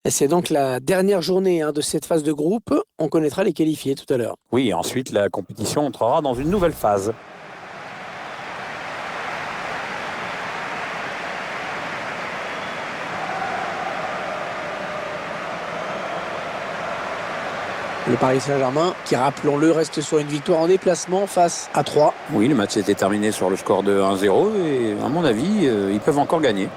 Et c'est donc la dernière journée de cette phase de groupe. On connaîtra les qualifiés tout à l'heure. Oui, ensuite la compétition entrera dans une nouvelle phase. Le Paris Saint-Germain, qui rappelons-le, reste sur une victoire en déplacement face à 3. Oui, le match s'était terminé sur le score de 1-0 et à mon avis, ils peuvent encore gagner.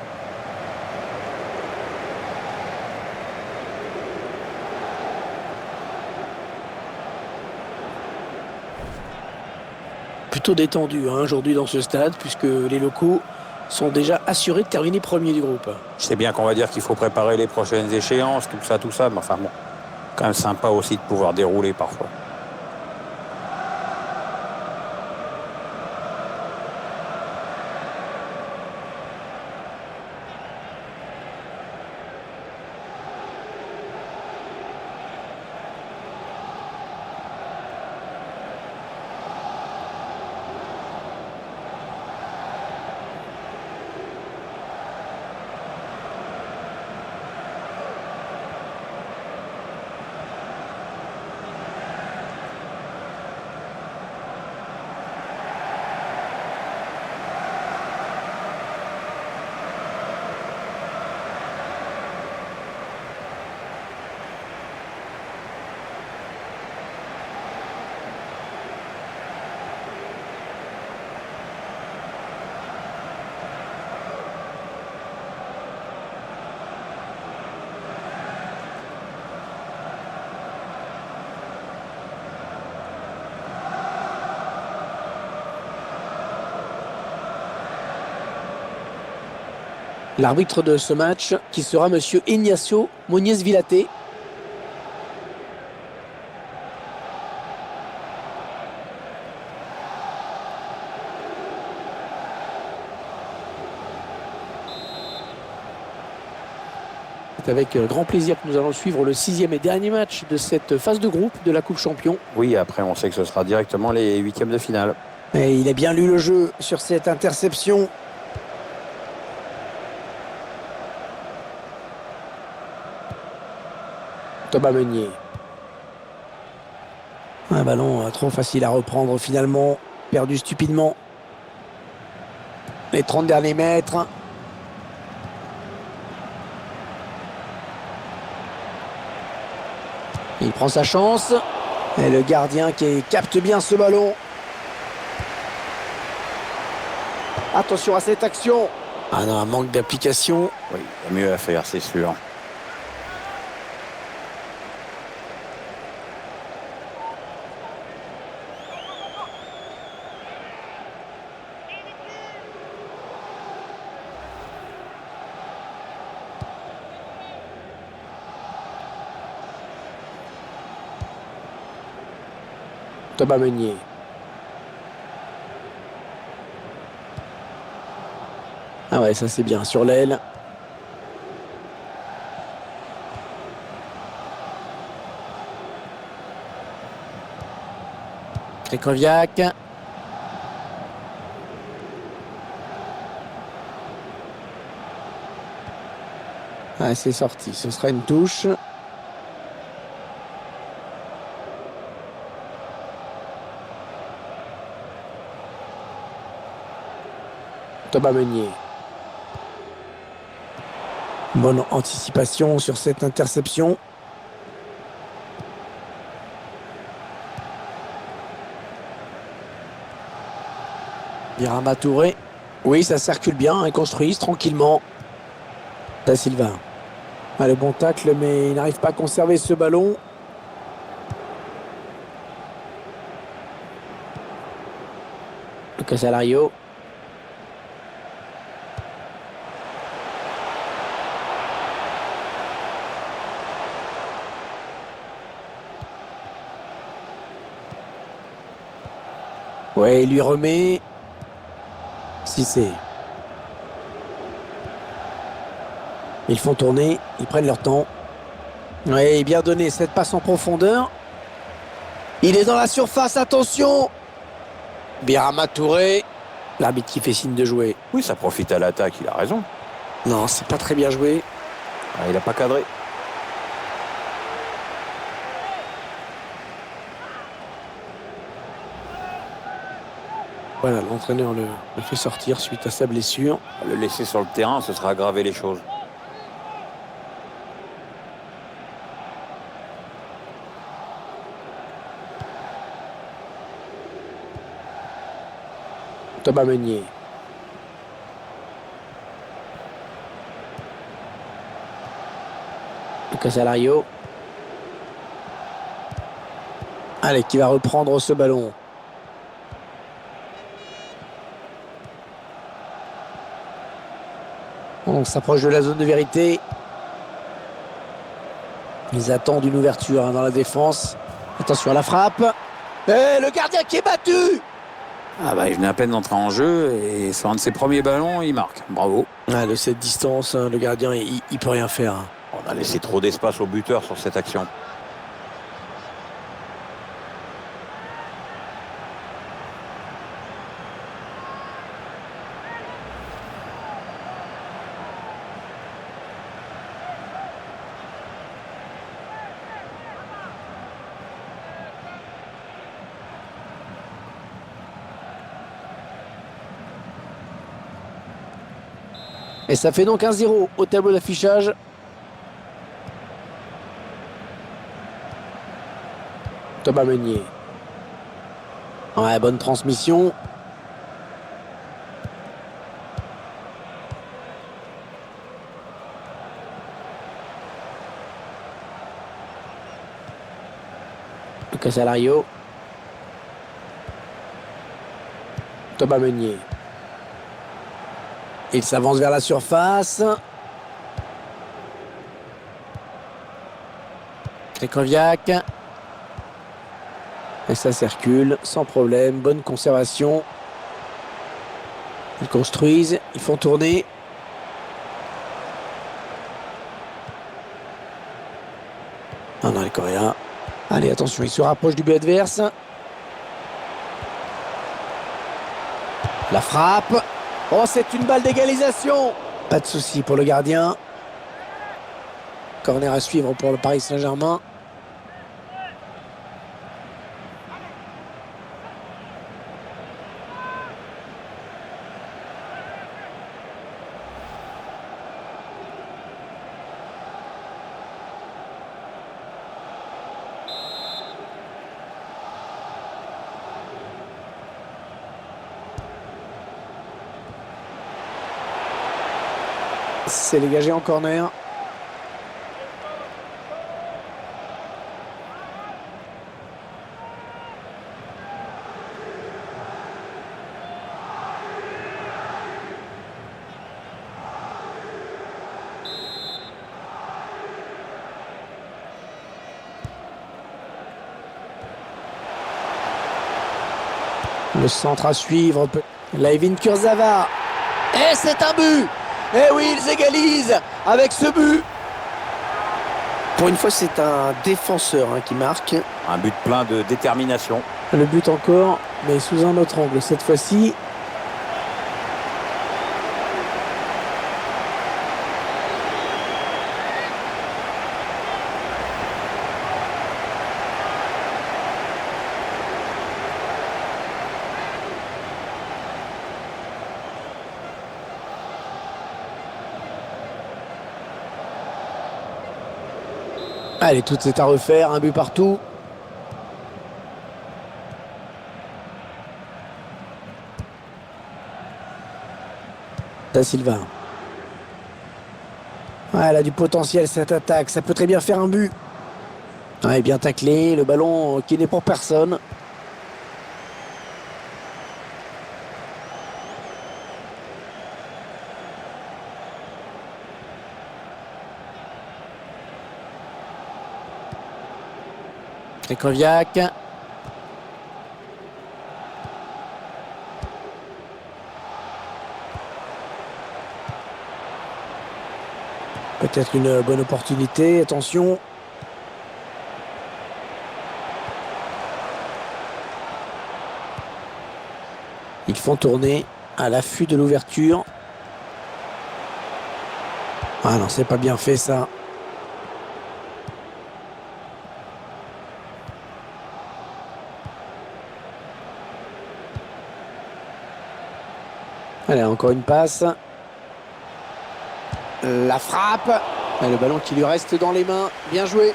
Plutôt détendu aujourd'hui dans ce stade, puisque les locaux sont déjà assurés de terminer premier du groupe. Je sais bien qu'on va dire qu'il faut préparer les prochaines échéances, tout ça, mais enfin bon, quand même sympa aussi de pouvoir dérouler parfois. L'arbitre de ce match, qui sera Monsieur Ignacio Moñez-Vilaté. C'est avec grand plaisir que nous allons suivre le 6e et dernier match de cette phase de groupe de la Coupe Champion. Oui, après on sait que ce sera directement les huitièmes de finale. Et il a bien lu le jeu sur cette interception. Thomas Meunier. Un ballon trop facile à reprendre finalement, perdu stupidement. Les 30 derniers mètres. Il prend sa chance. Et le gardien qui capte bien ce ballon. Attention à cette action. Ah non, un manque d'application. Oui, il y a mieux à faire, c'est sûr. Thomas Meunier. Ah ouais, ça c'est bien sur l'aile. Krychowiak. Ah, c'est sorti, ce sera une touche. Thomas Meunier. Bonne anticipation sur cette interception. Birama Touré. Oui, ça circule bien, ils construisent tranquillement. Da Silva. Ah, le bon tacle, mais il n'arrive pas à conserver ce ballon. Lucas Alario. Ouais, il lui remet. Cissé. Ils font tourner, ils prennent leur temps. Ouais, bien donné cette passe en profondeur. Il est dans la surface, attention. Birama Touré. L'arbitre qui fait signe de jouer. Oui, ça profite à l'attaque, il a raison. Non, c'est pas très bien joué. Ah, il n'a pas cadré. Voilà, l'entraîneur le fait sortir suite à sa blessure. Le laisser sur le terrain, ce sera aggraver les choses. Thomas Meunier. Casalario. Allez, qui va reprendre ce ballon. On s'approche de la zone de vérité. Ils attendent une ouverture dans la défense. Attention à la frappe. Et le gardien qui est battu. Ah bah, il venait à peine d'entrer en jeu et sur un de ses premiers ballons, il marque. Bravo. Ah, de cette distance, le gardien, il peut rien faire. On a laissé trop d'espace au buteur sur cette action. Et ça fait donc 1-0 au tableau d'affichage. Thomas Meunier. Ouais, bonne transmission. Casalario. Thomas Meunier. Il s'avance vers la surface. Krychowiak. Et ça circule sans problème. Bonne conservation. Ils construisent. Ils font tourner. Ah non, les Coréens. Allez, attention, ils se rapprochent du but adverse. La frappe. Oh, c'est une balle d'égalisation. Pas de souci pour le gardien. Corner à suivre pour le Paris Saint-Germain. C'est dégagé en corner. Le centre à suivre. Layvin Kurzawa. Et c'est un but. Et oui, ils égalisent avec ce but. Pour une fois, c'est un défenseur qui marque. Un but plein de détermination. Le but encore, mais sous un autre angle cette fois-ci. Allez, tout est à refaire, un but partout. Da Silva. Ouais, elle a du potentiel cette attaque, ça peut très bien faire un but. Ouais, bien taclé, le ballon qui n'est pour personne. Krychowiak. Peut-être une bonne opportunité, attention. Ils font tourner à l'affût de l'ouverture. Ah non, c'est pas bien fait ça. Allez, encore une passe. La frappe. Et le ballon qui lui reste dans les mains. Bien joué.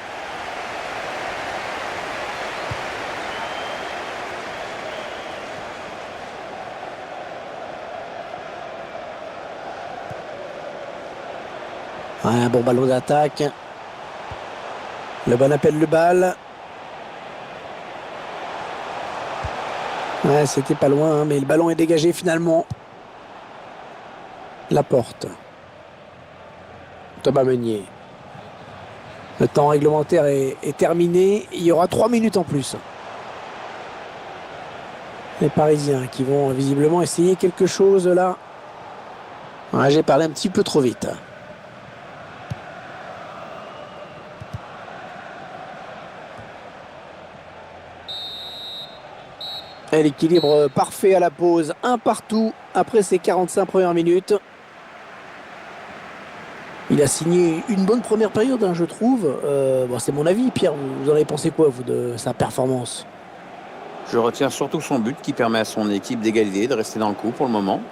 Ouais, un bon ballon d'attaque. Le bon appel de balle. Ouais, c'était pas loin, hein, mais le ballon est dégagé finalement. La porte. Thomas Meunier. Le temps réglementaire est terminé. Il y aura 3 minutes en plus. Les Parisiens qui vont visiblement essayer quelque chose là. Ouais, j'ai parlé un petit peu trop vite. Et l'équilibre parfait à la pause. Un partout après ces 45 premières minutes. Il a signé une bonne première période, hein, je trouve. Bon, c'est mon avis, Pierre. Vous en avez pensé quoi, vous, de sa performance? Je retiens surtout son but qui permet à son équipe d'égaliser, de rester dans le coup pour le moment.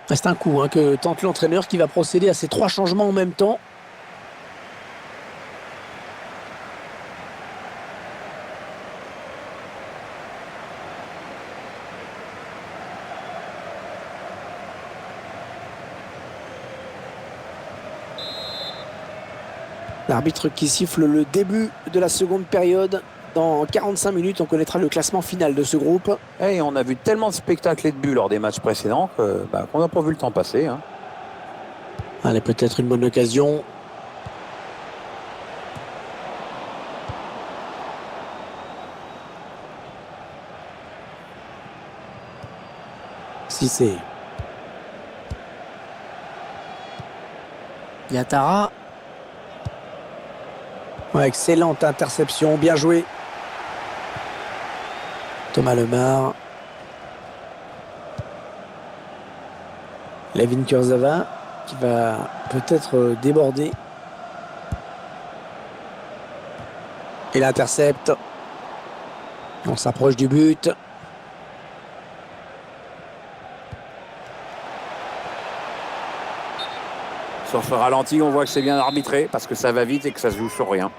C'est un coup hein, que tente l'entraîneur qui va procéder à ces 3 changements en même temps. L'arbitre qui siffle le début de la seconde période. Dans 45 minutes, on connaîtra le classement final de ce groupe. Et on a vu tellement de spectacles et de buts lors des matchs précédents qu'on n'a pas vu le temps passer. Hein. Allez, peut-être une bonne occasion. Cissé. Yatara. Ouais, excellente interception, bien joué. Thomas Lemar. Layvin Kurzawa qui va peut-être déborder. Il intercepte. On s'approche du but. Sur ce ralenti, on voit que c'est bien arbitré parce que ça va vite et que ça se joue sur rien.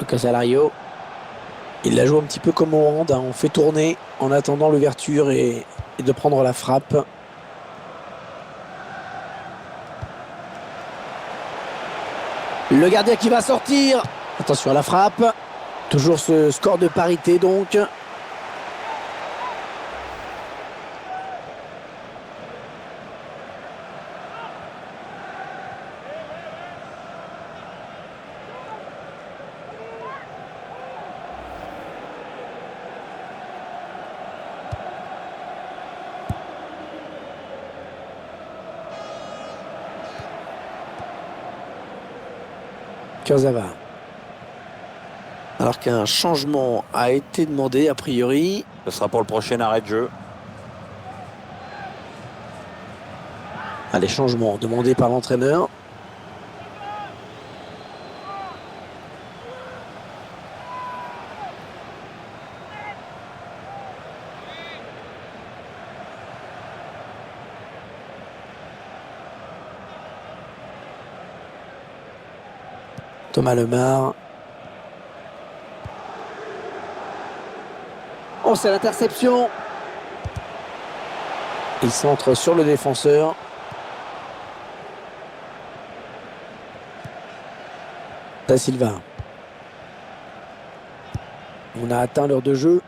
Lucas Alario. Il la joue un petit peu comme au hand. On fait tourner en attendant l'ouverture et de prendre la frappe. Le gardien qui va sortir. Attention à la frappe. Toujours ce score de parité donc. Kurzawa. Alors qu'un changement a été demandé a priori. Ce sera pour le prochain arrêt de jeu. Allez, changement demandé par l'entraîneur. Thomas Lemar. Oh, c'est l'interception. Il centre sur le défenseur. Da Silva. On a atteint l'heure de jeu.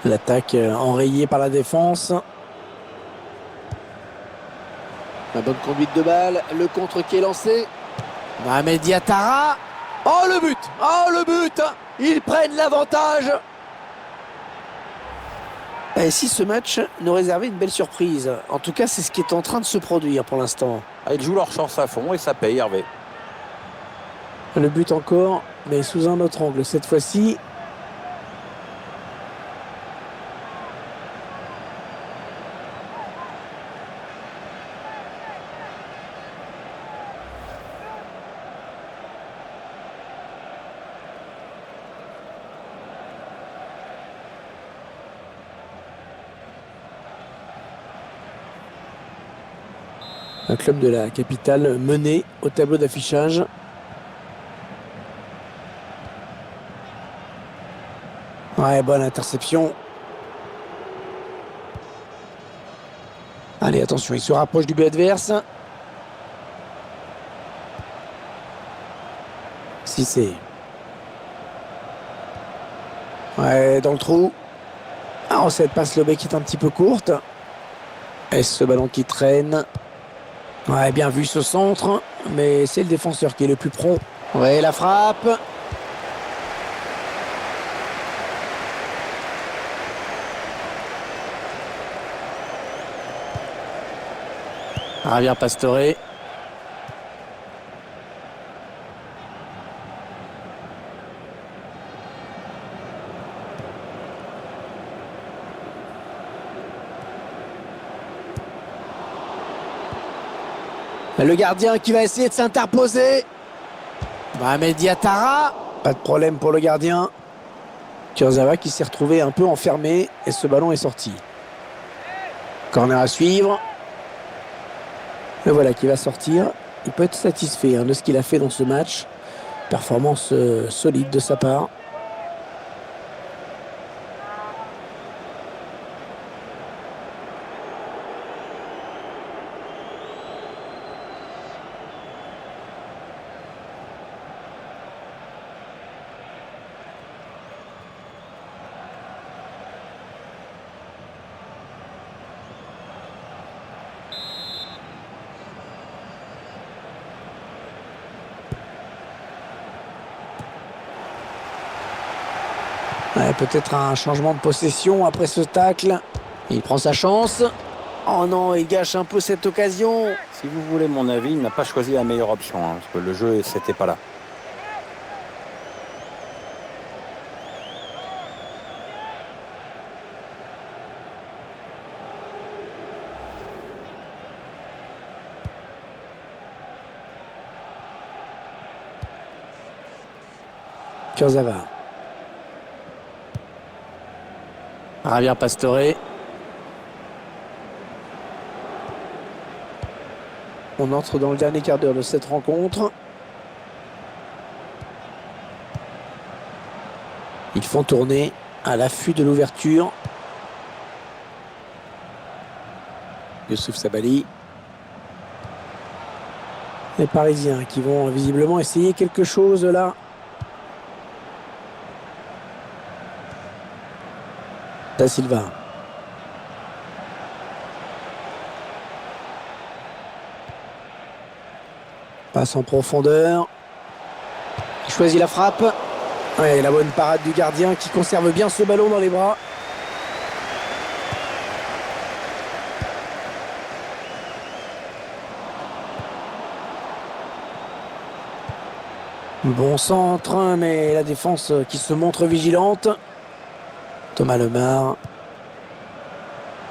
L'attaque enrayée par la défense. La bonne conduite de balle. Le contre qui est lancé. Mohamed Diatara. Oh le but! Oh le but! Ils prennent l'avantage. Et si ce match nous réservait une belle surprise? En tout cas, c'est ce qui est en train de se produire pour l'instant. Ah, ils jouent leur chance à fond et ça paye, Hervé. Le but encore, mais sous un autre angle cette fois-ci. Un club de la capitale mené au tableau d'affichage. Ouais, bonne interception. Allez, attention, il se rapproche du but adverse. Cissé. Ouais, dans le trou. Ah, cette passe le bec est un petit peu courte. Et ce ballon qui traîne. Ouais, bien vu ce centre, mais c'est le défenseur qui est le plus prompt. Ouais, la frappe. Javier Pastore. Le gardien qui va essayer de s'interposer. Mohamed Diatara. Pas de problème pour le gardien. Kurzawa qui s'est retrouvé un peu enfermé et ce ballon est sorti. Corner à suivre. Le voilà qui va sortir. Il peut être satisfait de ce qu'il a fait dans ce match. Performance solide de sa part. Ouais, peut-être un changement de possession après ce tacle. Il prend sa chance. Oh non, il gâche un peu cette occasion. Si vous voulez mon avis, il n'a pas choisi la meilleure option, hein, parce que le jeu, c'était pas là. Kurzawa. Javier Pastore. On entre dans le dernier quart d'heure de cette rencontre. Ils font tourner à l'affût de l'ouverture. Youssouf Sabaly. Les Parisiens qui vont visiblement essayer quelque chose là. Da Silva. Passe en profondeur. Il choisit la frappe. Ouais, la bonne parade du gardien qui conserve bien ce ballon dans les bras. Bon centre, mais la défense qui se montre vigilante. Thomas Lemar.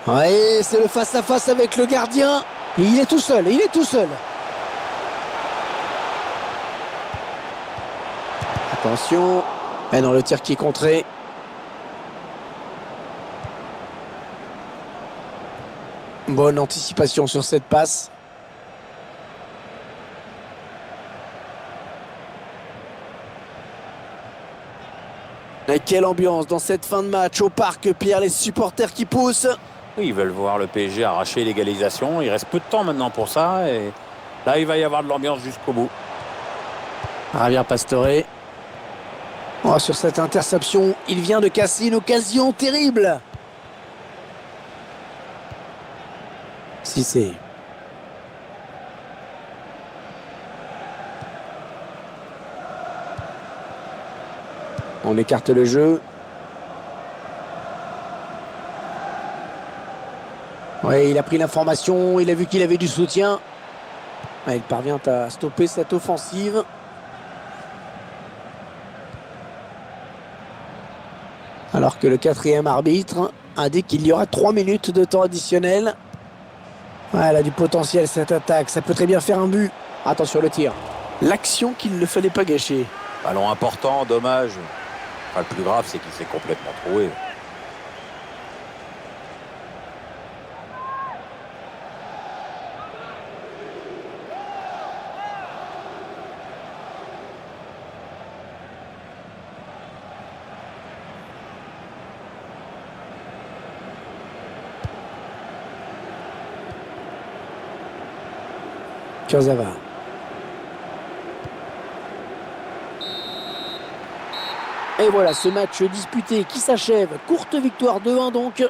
Ouais, c'est le face-à-face avec le gardien. Et il est tout seul, il est tout seul. Attention. Et dans le tir qui est contré. Bonne anticipation sur cette passe. Et quelle ambiance dans cette fin de match au parc, Pierre, les supporters qui poussent. Oui, ils veulent voir le PSG arracher l'égalisation. Il reste peu de temps maintenant pour ça. Et là, il va y avoir de l'ambiance jusqu'au bout. Javier Pastore. Oh, sur cette interception, il vient de casser une occasion terrible. Cissé. On écarte le jeu. Ouais, il a pris l'information, il a vu qu'il avait du soutien. Ouais, il parvient à stopper cette offensive. Alors que le quatrième arbitre indique qu'il y aura 3 minutes de temps additionnel. Ouais, elle a du potentiel cette attaque, ça peut très bien faire un but. Attention le tir. L'action qu'il ne fallait pas gâcher. Ballon important, dommage. Enfin, le plus grave, c'est qu'il s'est complètement troué. Kurzawa. Et voilà ce match disputé qui s'achève. Courte victoire 2-1 donc.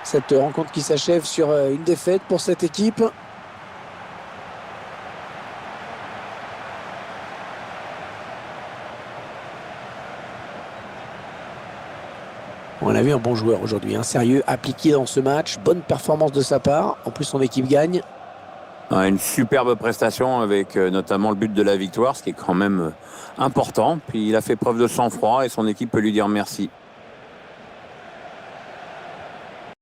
Cette rencontre qui s'achève sur une défaite pour cette équipe. On a vu un bon joueur aujourd'hui, sérieux, appliqué dans ce match. Bonne performance de sa part. En plus, son équipe gagne. Une superbe prestation avec notamment le but de la victoire, ce qui est quand même important. Puis il a fait preuve de sang-froid et son équipe peut lui dire merci.